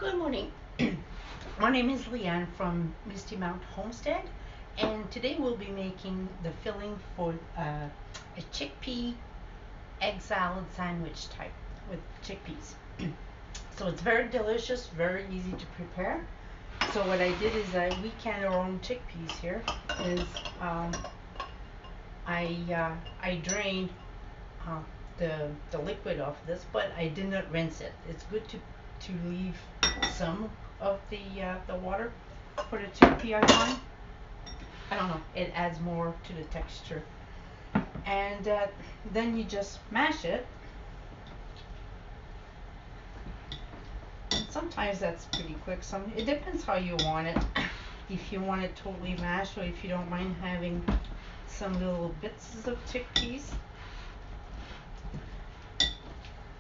Good morning. My name is Leanne from Misty Mount Homestead, and today we'll be making the filling for a chickpea egg salad sandwich type with chickpeas. So it's very delicious, very easy to prepare. So what I did is we can our own chickpeas here. Is I drained the liquid off this, but I did not rinse it. It's good to leave some of the water for the chickpea, I find. I don't know, it adds more to the texture. And then you just mash it. And sometimes that's pretty quick. It depends how you want it. If you want it totally mashed, or if you don't mind having some little bits of chickpeas.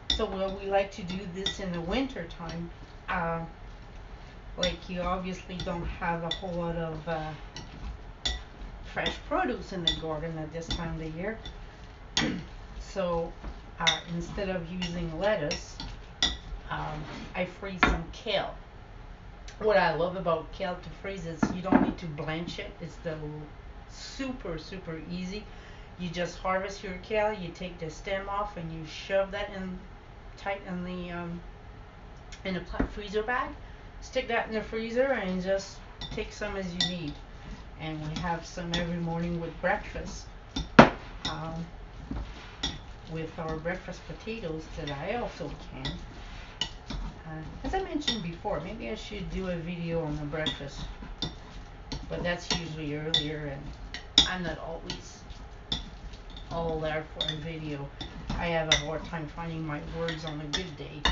So we like to do this in the winter time. Like you obviously don't have a whole lot of fresh produce in the garden at this time of the year. So instead of using lettuce, I freeze some kale. What I love about kale to freeze is you don't need to blanch it. It's super easy. You just harvest your kale, you take the stem off, and you shove that in tight in a freezer bag. Stick that in the freezer and just take some as you need. And we have some every morning with breakfast. With our breakfast potatoes that I also can. As I mentioned before, maybe I should do a video on the breakfast, but that's usually earlier and I'm not always all there for a video. I have a hard time finding my words on a good day.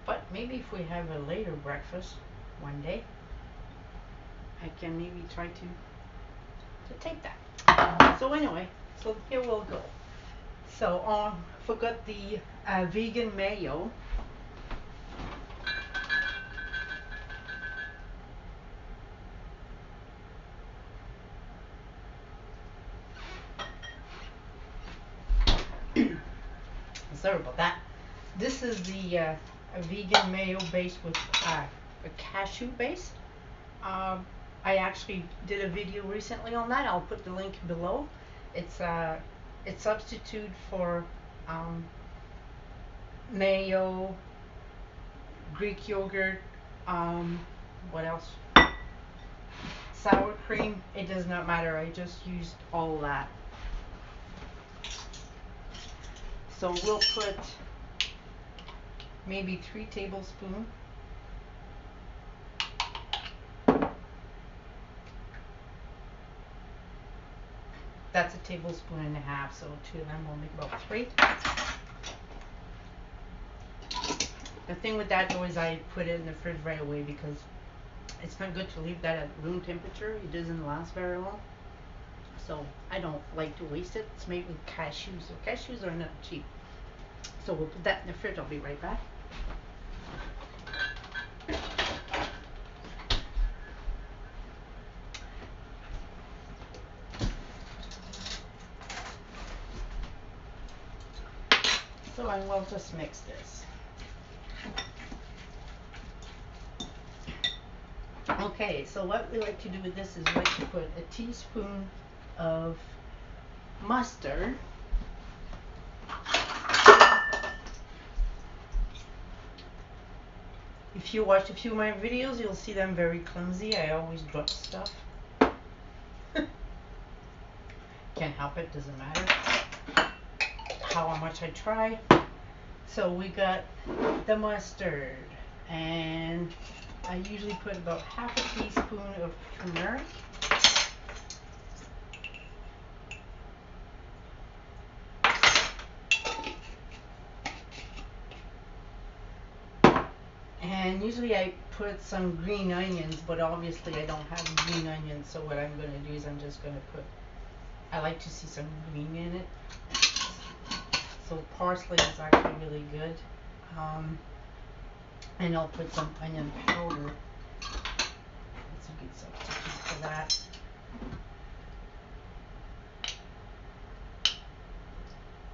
But maybe if we have a later breakfast one day, I can maybe try to take that. So anyway, so here we'll go. So forgot the vegan mayo. Sorry about that. This is the a vegan mayo base with a cashew base. I actually did a video recently on that. I'll put the link below. It's substitute for mayo, Greek yogurt, what else? Sour cream. It does not matter. I just used all that. So we'll put maybe 3 tablespoons. That's a tablespoon and a half, so 2 of them will make about 3. The thing with that though is I put it in the fridge right away because it's not good to leave that at room temperature. It doesn't last very long. So I don't like to waste it. It's made with cashews, so cashews are not cheap. So we'll put that in the fridge. I'll be right back. So I will just mix this. Okay, so what we like to do with this is we like to put a teaspoon of mustard. If you watch a few of my videos, you'll see them very clumsy. I always drop stuff. Can't help it, doesn't matter how much I try. So we got the mustard, and I usually put about half a teaspoon of turmeric. And usually I put some green onions, but obviously I don't have green onions, so what I'm going to do is I'm just going to put, I like to see some green in it. So parsley is actually really good. And I'll put some onion powder. That's a good substitute for that.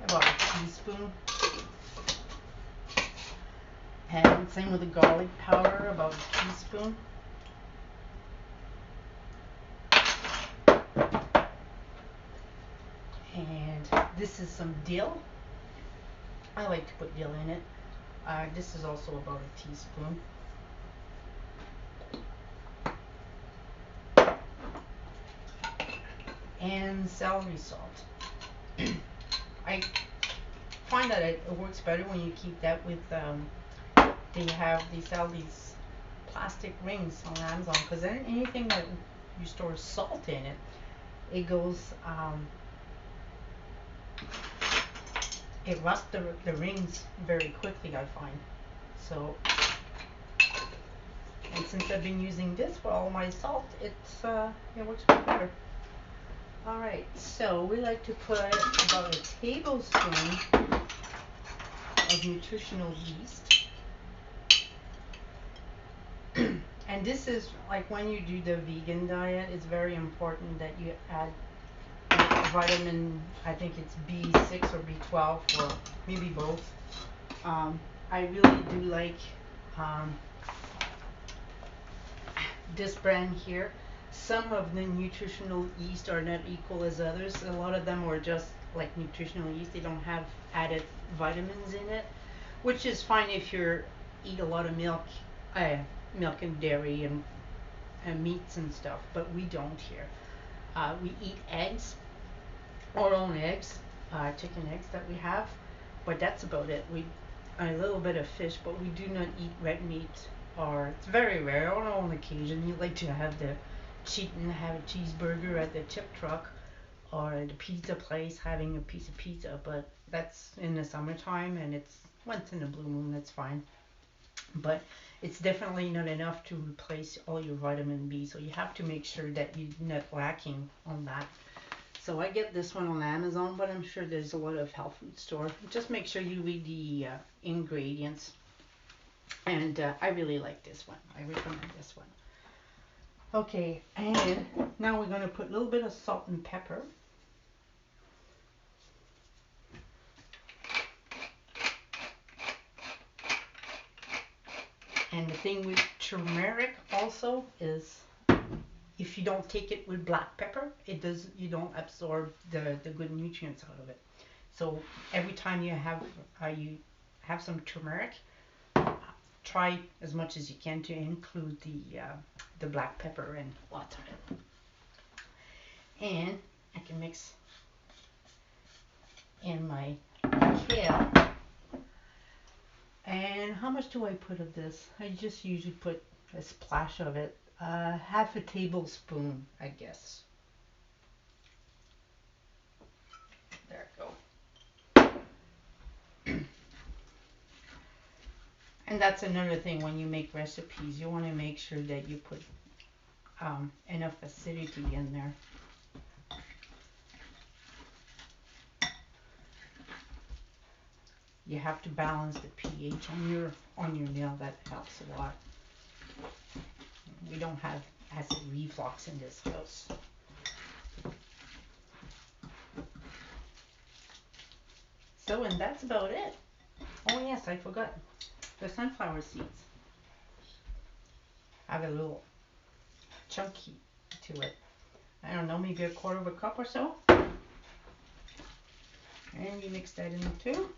About a teaspoon. And same with the garlic powder, about a teaspoon. And this is some dill. I like to put dill in it. This is also about a teaspoon. And celery salt. I find that it works better when you keep that with, they sell these plastic rings on Amazon, because then anything that you store salt in it, it goes, it rusts the rings very quickly, I find. So, and since I've been using this for all my salt, it works way better. Alright, so we like to put about a tablespoon of nutritional yeast. And this is like when you do the vegan diet, it's very important that you add vitamin, I think it's B6 or B12, or maybe both. I really do like this brand here. Some of the nutritional yeast are not equal as others. A lot of them are just like nutritional yeast. They don't have added vitamins in it, which is fine if you eat a lot of milk, milk and dairy and meats and stuff. But we don't here. We eat eggs, our own eggs, chicken eggs that we have, but that's about it. We a little bit of fish, but we do not eat red meat. Or it's very rare. Or on occasion, you like to have the cheat and have a cheeseburger at the chip truck or at the pizza place, having a piece of pizza. But that's in the summertime, and it's once in a blue moon. That's fine. But it's definitely not enough to replace all your vitamin B. So you have to make sure that you're not lacking on that. So I get this one on Amazon, but I'm sure there's a lot of health food store. Just make sure you read the ingredients. And I really like this one. I recommend this one. Okay, and now we're going to put a little bit of salt and pepper. And the thing with turmeric also is, if you don't take it with black pepper, you don't absorb the good nutrients out of it. So every time you have some turmeric, try as much as you can to include the black pepper and lots of it. And I can mix in my kale. And how much do I put of this? I just usually put a splash of it. Half a tablespoon, I guess. There we go. And that's another thing when you make recipes. You want to make sure that you put enough acidity in there. You have to balance the pH on your meal. That helps a lot. We don't have acid reflux in this house. So, and that's about it. Oh yes, I forgot the sunflower seeds. Have a little chunky to it. I don't know, maybe a quarter of a cup or so. And you mix that in too.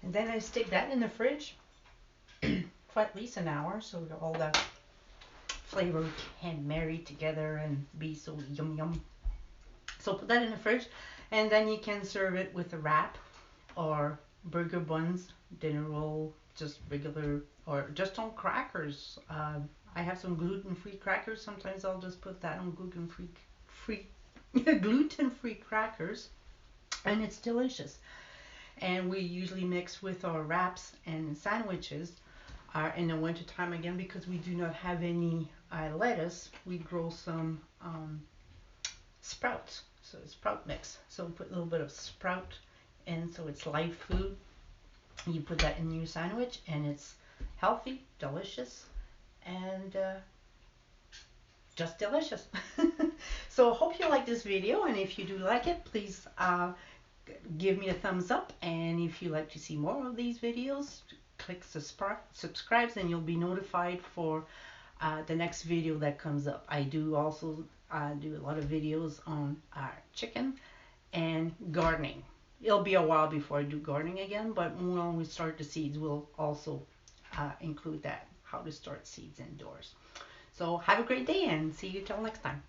And then I stick that in the fridge for at least an hour, so that all the flavor can marry together and be so yum yum. So put that in the fridge, and then you can serve it with a wrap or burger buns, dinner roll, just regular, or just on crackers. I have some gluten-free crackers. Sometimes I'll just put that on gluten-free gluten-free crackers, and it's delicious. And we usually mix with our wraps and sandwiches in the winter time, again, because we do not have any lettuce. We grow some sprouts, so sprout mix. So we put a little bit of sprout in, so it's live food. You put that in your sandwich, and it's healthy, delicious, and just delicious. So hope you like this video, and if you do like it, please give me a thumbs up. And if you like to see more of these videos, click subscribe, and you'll be notified for the next video that comes up. I do also do a lot of videos on chicken and gardening. It'll be a while before I do gardening again, but when we start the seeds, we'll also include that, how to start seeds indoors. So have a great day and see you till next time.